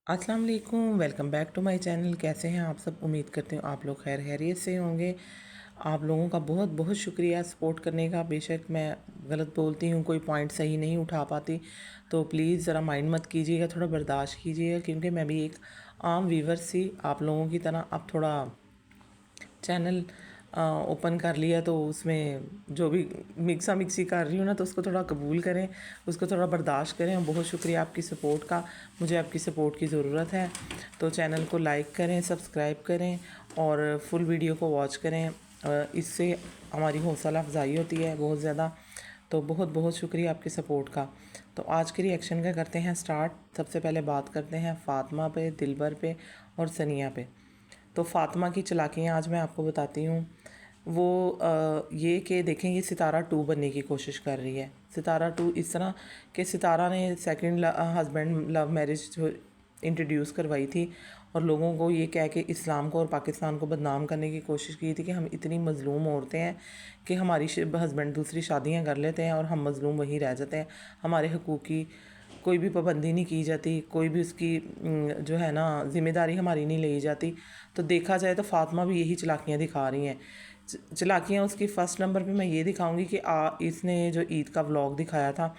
अस्सलाम वालेकुम, welcome back to my channel. कैसे हैं आप सब? उम्मीद करते हो आप लोग खैर खैरियत से होंगे। आप लोगों का बहुत बहुत शुक्रिया सपोर्ट करने का। बेशक मैं गलत बोलती हूँ, कोई पॉइंट सही नहीं उठा पाती, तो प्लीज़ ज़रा माइंड मत कीजिएगा, थोड़ा बर्दाश्त कीजिएगा, क्योंकि मैं भी एक आम व्यूवर सी आप लोगों की तरह अब थोड़ा चैनल ओपन कर लिया, तो उसमें जो भी मिक्सा मिक्सी कर रही हूँ ना, तो उसको थोड़ा कबूल करें, उसको थोड़ा बर्दाश्त करें। बहुत शुक्रिया आपकी सपोर्ट का, मुझे आपकी सपोर्ट की ज़रूरत है। तो चैनल को लाइक करें, सब्सक्राइब करें और फुल वीडियो को वॉच करें। इससे हमारी हौसला अफजाई होती है बहुत ज़्यादा। तो बहुत बहुत शुक्रिया आपके सपोर्ट का। तो आज के रिएक्शन का करते हैं स्टार्ट। सबसे पहले बात करते हैं फ़ातिमा पे, दिलबर पे और सनिया पे। तो फ़ातिमा की चालाकियाँ आज मैं आपको बताती हूँ। वो ये कि देखें, ये सितारा 2 बनने की कोशिश कर रही है। सितारा 2 इस तरह कि सितारा ने सेकंड हस्बैंड लव मैरिज जो इंट्रोड्यूस करवाई थी और लोगों को ये कह के इस्लाम को और पाकिस्तान को बदनाम करने की कोशिश की थी कि हम इतनी मज़लूम औरतें हैं कि हमारी हस्बैंड दूसरी शादियां कर लेते हैं और हम मज़लूम वहीं रह जाते हैं। हमारे हकूक़ की कोई भी पाबंदी नहीं की जाती, कोई भी उसकी जो है ना ज़िम्मेदारी हमारी नहीं ली जाती। तो देखा जाए तो फ़ातिमा भी यही चालाकियाँ दिखा रही हैं। चालाकियाँ उसकी फ़र्स्ट नंबर पे मैं ये दिखाऊंगी कि इसने जो ईद का व्लॉग दिखाया था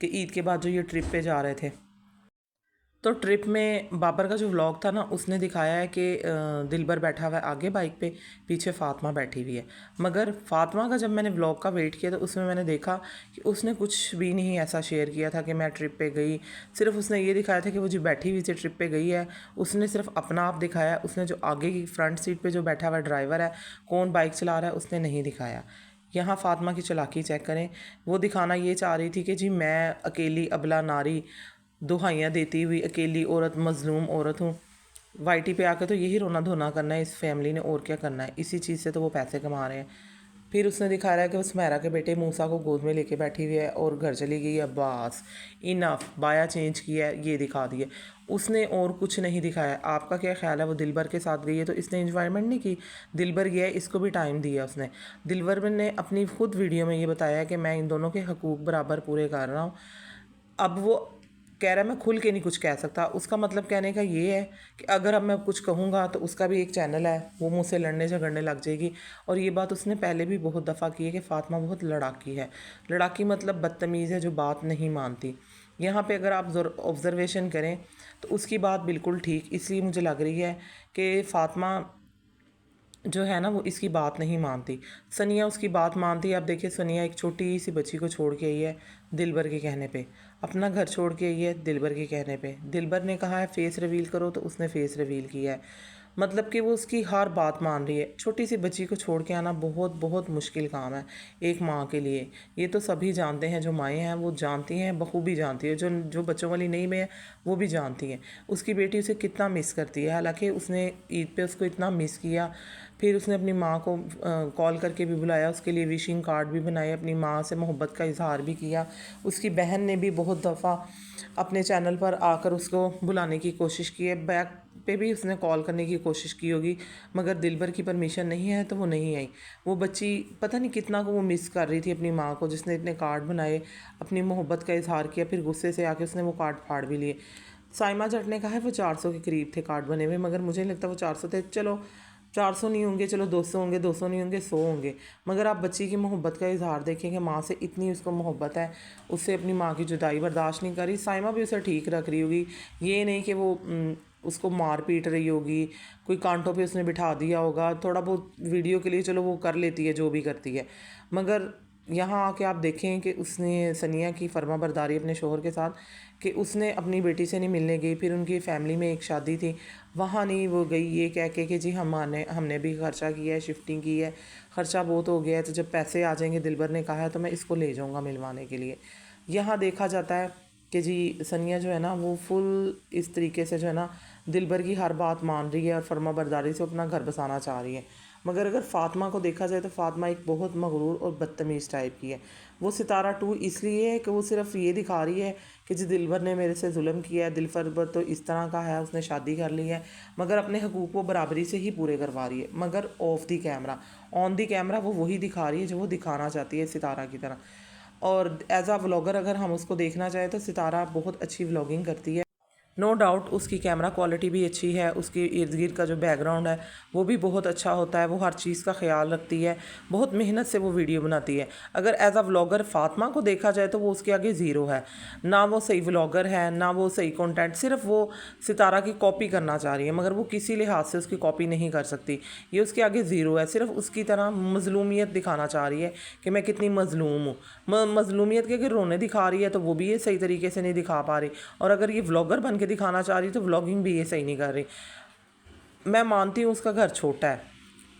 कि ईद के बाद जो ये ट्रिप पे जा रहे थे, तो ट्रिप में बाबर का जो व्लॉग था ना, उसने दिखाया है कि दिलबर बैठा हुआ है आगे बाइक पे, पीछे फ़ातिमा बैठी हुई है। मगर फ़ातिमा का जब मैंने व्लॉग का वेट किया तो उसमें मैंने देखा कि उसने कुछ भी नहीं ऐसा शेयर किया था कि मैं ट्रिप पे गई। सिर्फ उसने ये दिखाया था कि वो जो बैठी हुई थी ट्रिप पे गई है, उसने सिर्फ अपना आप दिखाया। उसने जो आगे की फ्रंट सीट पर जो बैठा हुआ ड्राइवर है, कौन बाइक चला रहा है, उसने नहीं दिखाया। यहाँ फ़ातिमा की चालाकी चेक करें। वो दिखाना ये चाह रही थी कि जी मैं अकेली अबला नारी, दुहाइयाँ देती हुई अकेली औरत, मज़लूम औरत हूँ। वाईटी पे आकर तो यही रोना धोना करना है इस फैमिली ने, और क्या करना है। इसी चीज़ से तो वो पैसे कमा रहे हैं। फिर उसने दिखा रहा है कि वो सुमेरा के बेटे मूसा को गोद में लेके बैठी हुई है और घर चली गई है। बस इनफ, बाया चेंज किया है, ये दिखा दिया उसने, और कुछ नहीं दिखाया। आपका क्या ख्याल है? वो दिलबर के साथ गई है तो इसने इंजॉयमेंट नहीं की। दिलबर गया है, इसको भी टाइम दिया उसने। दिलबर ने अपनी खुद वीडियो में ये बताया है कि मैं इन दोनों के हकूक़ बराबर पूरे कर रहा हूँ। अब वो कह रहा है मैं खुल के नहीं कुछ कह सकता। उसका मतलब कहने का ये है कि अगर अब मैं कुछ कहूँगा तो उसका भी एक चैनल है, वो मुझसे लड़ने झगड़ने लग जाएगी। और ये बात उसने पहले भी बहुत दफ़ा की है कि फ़ातिमा बहुत लड़ाकी है। लड़ाकी मतलब बदतमीज़ है, जो बात नहीं मानती। यहाँ पे अगर आप ऑब्ज़र्वेशन करें तो उसकी बात बिल्कुल ठीक इसलिए मुझे लग रही है कि फ़ातिमा जो है ना वो इसकी बात नहीं मानती। सनिया उसकी बात मानती है। अब देखिए, सनिया एक छोटी सी बच्ची को छोड़ के आई है दिलबर के कहने पे, अपना घर छोड़ के आई है दिलबर के कहने पे। दिलबर ने कहा है फेस रिवील करो तो उसने फेस रिवील किया है। मतलब कि वो उसकी हर बात मान रही है। छोटी सी बच्ची को छोड़ के आना बहुत बहुत मुश्किल काम है एक माँ के लिए। ये तो सभी जानते हैं, जो माएँ हैं वो जानती हैं, बखूबी जानती है। जो जो बच्चों वाली नहीं में है वो भी जानती हैं उसकी बेटी उसे कितना मिस करती है। हालांकि उसने ईद पे उसको इतना मिस किया। फिर उसने अपनी माँ को कॉल करके भी बुलाया, उसके लिए विशिंग कार्ड भी बनाए, अपनी माँ से मोहब्बत का इजहार भी किया। उसकी बहन ने भी बहुत दफ़ा अपने चैनल पर आकर उसको बुलाने की कोशिश की है। बैक पे भी उसने कॉल करने की कोशिश की होगी, मगर दिलबर की परमिशन नहीं है तो वो नहीं आई। वो बच्ची पता नहीं कितना को वो मिस कर रही थी अपनी माँ को, जिसने इतने कार्ड बनाए, अपनी मोहब्बत का इजहार किया, फिर गुस्से से आके उसने वो कार्ड फाड़ भी लिए। साइमा जट ने कहा है वो 400 के करीब थे कार्ड बने हुए, मगर मुझे नहीं लगता वो 400 थे। चलो 400 नहीं होंगे, चलो 200 होंगे, 200 नहीं होंगे, 100 होंगे। मगर आप बच्ची की मोहब्बत का इजहार देखें कि माँ से इतनी उसको मोहब्बत है, उससे अपनी माँ की जुदाई बर्दाश्त नहीं करी। साइमा भी उसे ठीक रख रही होगी, ये नहीं कि वो उसको मार पीट रही होगी, कोई कांटों पे उसने बिठा दिया होगा। थोड़ा बहुत वीडियो के लिए चलो वो कर लेती है, जो भी करती है, मगर यहाँ आके आप देखें कि उसने सनिया की फर्मा बरदारी अपने शोहर के साथ, कि उसने अपनी बेटी से नहीं मिलने गई। फिर उनकी फ़ैमिली में एक शादी थी, वहाँ नहीं वो गई, ये कह के कि जी हमने भी खर्चा किया है, शिफ्टिंग की है, ख़र्चा बहुत हो गया है, तो जब पैसे आ जाएंगे, दिलबर ने कहा है, तो मैं इसको ले जाऊँगा मिलवाने के लिए। यहाँ देखा जाता है कि जी सनिया जो है ना वो फुल इस तरीके से जो है ना दिलबर की हर बात मान रही है और फर्मा बरदारी से अपना घर बसाना चाह रही है। मगर अगर फ़ातिमा को देखा जाए तो फ़ातिमा एक बहुत मगरूर और बदतमीज़ टाइप की है। वो सितारा 2 इसलिए है कि वो सिर्फ ये दिखा रही है कि जी दिलबर ने मेरे से जुल्म किया है, दिलबर तो इस तरह का है, उसने शादी कर ली है। मगर अपने हकूक़ वो बराबरी से ही पूरे करवा रही है, मगर of the camera. On the camera वो वही दिखा रही है जो वो दिखाना चाहती है सितारा की तरह। और एज आ व्लॉगर अगर हम उसको देखना चाहें तो सितारा बहुत अच्छी व्लॉगिंग करती है। नो डाउट उसकी कैमरा क्वालिटी भी अच्छी है, उसके इर्द गिर्द का जो बैकग्राउंड है वो भी बहुत अच्छा होता है, वो हर चीज़ का ख्याल रखती है, बहुत मेहनत से वो वीडियो बनाती है। अगर एज अ व्लॉगर फ़ातिमा को देखा जाए तो वो उसके आगे ज़ीरो है, ना वो सही व्लॉगर है ना वो सही कंटेंट, सिर्फ वो सितारा की कॉपी करना चाह रही है, मगर वो किसी लिहाज से उसकी कॉपी नहीं कर सकती। ये उसके आगे ज़ीरो है, सिर्फ उसकी तरह मज़लूमियत दिखाना चाह रही है कि मैं कितनी मज़लूम हूँ। मज़लूमियत के अगर रोने दिखा रही है तो वो भी ये सही तरीके से नहीं दिखा पा रही, और अगर ये व्लॉगर बन के दिखाना चाह रही तो व्लॉगिंग भी ये सही नहीं कर रही। मैं मानती हूँ उसका घर छोटा है,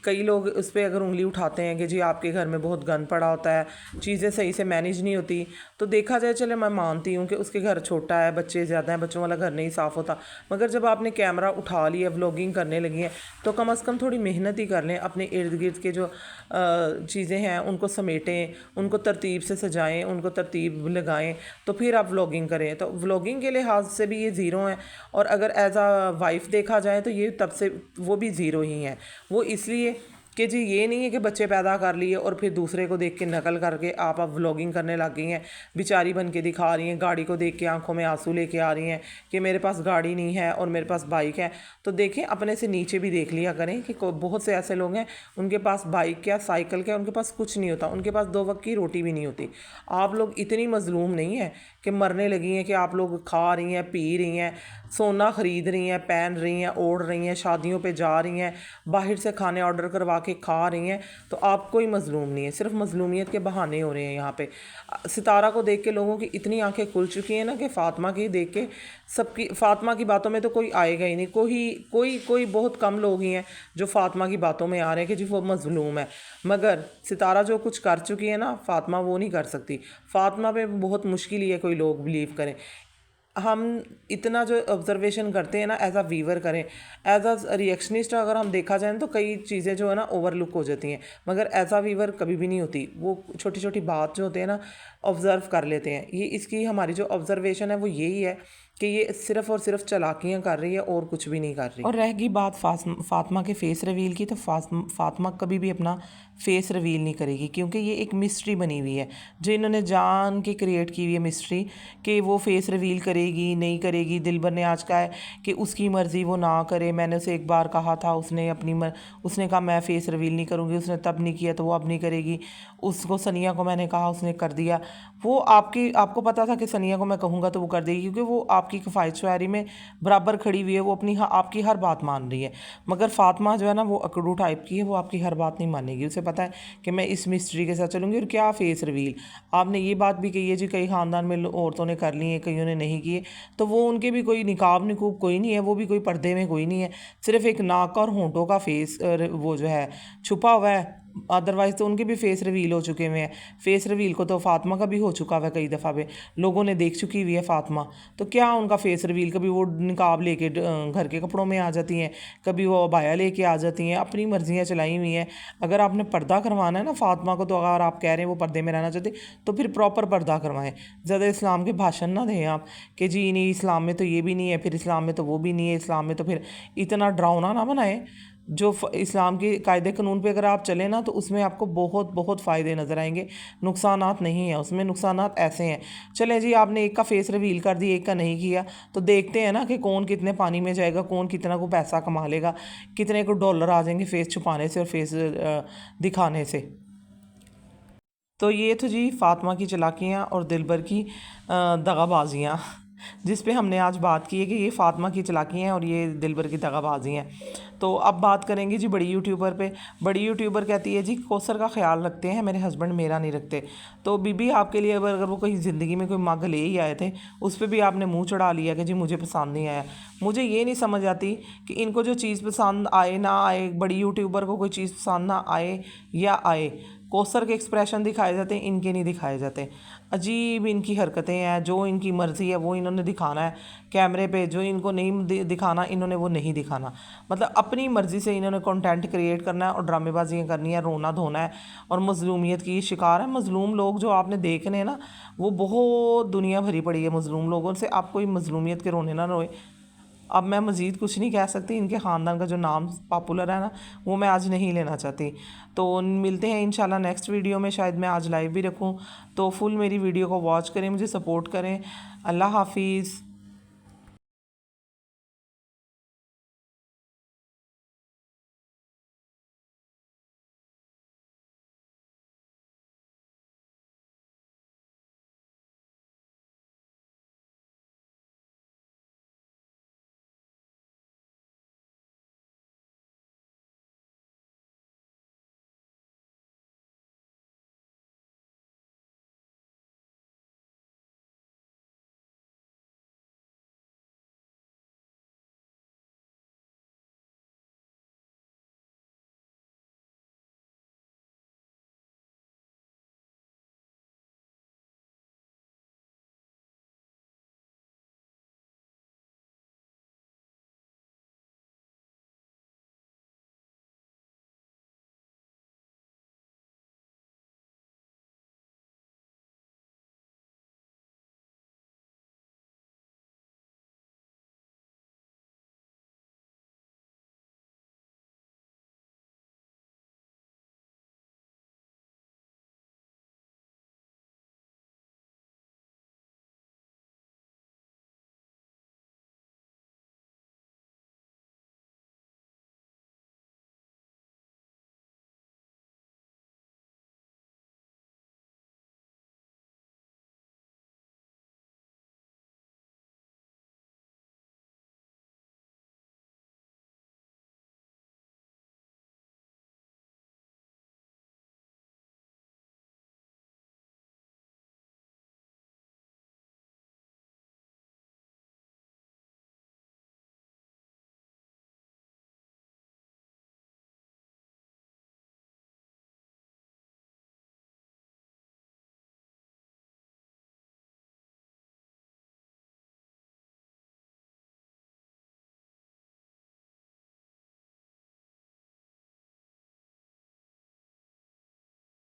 कई लोग उस पर अगर उंगली उठाते हैं कि जी आपके घर में बहुत गंद पड़ा होता है, चीज़ें सही से मैनेज नहीं होती, तो देखा जाए चले मैं मानती हूँ कि उसके घर छोटा है, बच्चे ज़्यादा हैं, बच्चों वाला घर नहीं साफ़ होता, मगर जब आपने कैमरा उठा लिया, व्लॉगिंग करने लगी हैं, तो कम से कम थोड़ी मेहनत ही कर लें, अपने इर्द गिर्द के जो चीज़ें हैं उनको समेटें, उनको तरतीब से सजाएं, उनको तरतीब लगाएं, तो फिर आप व्लॉगिंग करें। तो व्लॉगिंग के लिहाज से भी ये ज़ीरो हैं, और अगर एज आ वाइफ देखा जाए तो ये तब से वो भी ज़ीरो ही हैं। वो इसलिए कि जी ये नहीं है कि बच्चे पैदा कर लिए और फिर दूसरे को देख के नकल करके आप अब व्लॉगिंग करने लग गई हैं, बेचारी बन के दिखा रही हैं, गाड़ी को देख के आंखों में आंसू लेके आ रही हैं कि मेरे पास गाड़ी नहीं है और मेरे पास बाइक है। तो देखें, अपने से नीचे भी देख लिया करें कि बहुत से ऐसे लोग हैं उनके पास बाइक क्या, साइकिल क्या, उनके पास कुछ नहीं होता, उनके पास 2 वक्त की रोटी भी नहीं होती। आप लोग इतनी मजलूम नहीं है कि मरने लगी हैं कि आप लोग खा रही हैं, पी रही हैं, सोना ख़रीद रही हैं, पहन रही हैं, ओढ़ रही हैं, शादियों पे जा रही हैं, बाहर से खाने ऑर्डर करवा के खा रही हैं, तो आप कोई मज़लूम नहीं है, सिर्फ मज़लूमियत के बहाने हो रहे हैं यहाँ पे। सितारा को देख के लोगों की इतनी आंखें खुल चुकी हैं ना कि फ़ातिमा की देख के सबकी, फ़ातिमा की बातों में तो कोई आएगा ही नहीं, कोई बहुत कम लोग ही हैं जो फ़ातिमा की बातों में आ रहे हैं कि जी वो मज़लूम है। मगर सितारा जो कुछ कर चुकी है ना, फ़ातिमा वो नहीं कर सकती। फ़ातिमा पे बहुत मुश्किल ही है कोई लोग बिलीव करें। हम इतना जो ऑब्जर्वेशन करते हैं ना एज अ वीवर करें, एज अ रिएक्शनिस्ट अगर हम देखा जाए तो कई चीज़ें जो है ना ओवरलुक हो जाती हैं, मगर एज अ वीवर कभी भी नहीं होती। वो छोटी छोटी बात जो होते हैं ना ऑब्ज़र्व कर लेते हैं। ये इसकी हमारी जो ऑब्जर्वेशन है वो यही है कि ये सिर्फ़ और सिर्फ चालाकियाँ कर रही है और कुछ भी नहीं कर रही। और रह गई बात फ़ातिमा के फ़ेस रिवील की, तो फ़ातिमा कभी भी अपना फ़ेस रिवील नहीं करेगी, क्योंकि ये एक मिस्ट्री बनी हुई है जो इन्होंने जान के क्रिएट की हुई है मिस्ट्री, कि वो फ़ेस रिवील करेगी नहीं करेगी। दिलबर ने आज कहा है कि उसकी मर्ज़ी, वो ना करे, मैंने उसे एक बार कहा था, उसने कहा मैं फ़ेस रिवील नहीं करूँगी, उसने तब नहीं किया तो वो अब नहीं करेगी। उसको सनिया को मैंने कहा, उसने कर दिया। वो आपको पता था कि सनिया को मैं कहूँगा तो वो कर देगी, क्योंकि वो आपकी किफ़ायत शुआरी में बराबर खड़ी हुई है, वो अपनी आपकी हर बात मान रही है। मगर फ़ातिमा जो है ना वो अकड़ू टाइप की है, वो आपकी हर बात नहीं मानेगी। उसे पता है कि मैं इस मिस्ट्री के साथ चलूँगी। और क्या फ़ेस रिवील, आपने ये बात भी कही है जी कई ख़ानदान में औरतों ने कर ली है, कईयों ने नहीं किए, तो वो उनके भी कोई निकाब निकूब कोई नहीं है, वो भी कोई पर्दे में कोई नहीं है, सिर्फ एक नाक और होंठों का फेस वो जो है छुपा हुआ है। अदरवाइज़ तो उनके भी फेस रिवील हो चुके हुए हैं। फेस रिवील को तो फ़ातिमा का भी हो चुका हुआ है, कई दफ़ा पे लोगों ने देख चुकी हुई है फ़ातिमा। तो क्या उनका फेस रिवील, कभी वो निकाब लेके घर के कपड़ों में आ जाती हैं, कभी वो अबाया लेके आ जाती हैं, अपनी मर्जियाँ चलाई हुई हैं। अगर आपने पर्दा करवाना है ना फ़ातिमा को, तो अगर आप कह रहे हैं वो पर्दे में रहना चाहते तो फिर प्रॉपर पर्दा करवाएं। ज़्यादा इस्लाम के भाषण ना दें आप कि जी नहीं इस्लाम में तो ये भी नहीं है, फिर इस्लाम में तो वो भी नहीं है, इस्लाम में तो फिर इतना डरावना ना बनाएं। जो इस्लाम के कायदे कानून पे अगर आप चलें ना तो उसमें आपको बहुत बहुत फ़ायदे नज़र आएंगे, नुकसानात नहीं है उसमें। नुकसानात ऐसे हैं, चलें जी आपने एक का फेस रिवील कर दिया, एक का नहीं किया, तो देखते हैं ना कि कौन कितने पानी में जाएगा, कौन कितना को पैसा कमा लेगा, कितने को डॉलर आ जाएंगे फेस छुपाने से और फेस दिखाने से। तो ये तो जी फ़ातिमा की चालाकियाँ और दिलबर की दगाबाजियाँ जिस पे हमने आज बात की है कि ये फ़ातिमा की चालाकियाँ हैं और ये दिलबर की दगाबाजी हैं। तो अब बात करेंगे जी बड़ी यूट्यूबर पे। बड़ी यूट्यूबर कहती है जी कौसर का ख्याल रखते हैं मेरे हस्बैंड, मेरा नहीं रखते। तो बीबी आपके लिए अगर वो कहीं ज़िंदगी में कोई मग ले ही आए थे, उस पर भी आपने मुँह चढ़ा लिया कि जी मुझे पसंद नहीं आया। मुझे ये नहीं समझ आती कि इनको जो चीज़ पसंद आए ना आए, बड़ी यूट्यूबर को कोई चीज़ पसंद ना आए या आए, कौसर के एक्सप्रेशन दिखाए जाते हैं, इनके नहीं दिखाए जाते। अजीब इनकी हरकतें हैं, जो इनकी मर्ज़ी है वो इन्होंने दिखाना है कैमरे पे, जो इनको नहीं दिखाना इन्होंने वो नहीं दिखाना। मतलब अपनी मर्ज़ी से इन्होंने कंटेंट क्रिएट करना है और ड्रामेबाजियाँ करनी है, रोना धोना है और मज़लूमियत की शिकार है। मज़लूम लोग जो आपने देखने हैं ना, वो बहुत दुनिया भरी पड़ी है मज़लूम लोगों से। आप कोई मज़लूमियत के रोने ना रोए। अब मैं मज़ीद कुछ नहीं कह सकती, इनके ख़ानदान का जो नाम पॉपुलर है ना वो मैं आज नहीं लेना चाहती। तो मिलते हैं इंशाल्लाह नेक्स्ट वीडियो में, शायद मैं आज लाइव भी रखूँ। तो फुल मेरी वीडियो को वॉच करें, मुझे सपोर्ट करें। अल्लाह हाफिज़।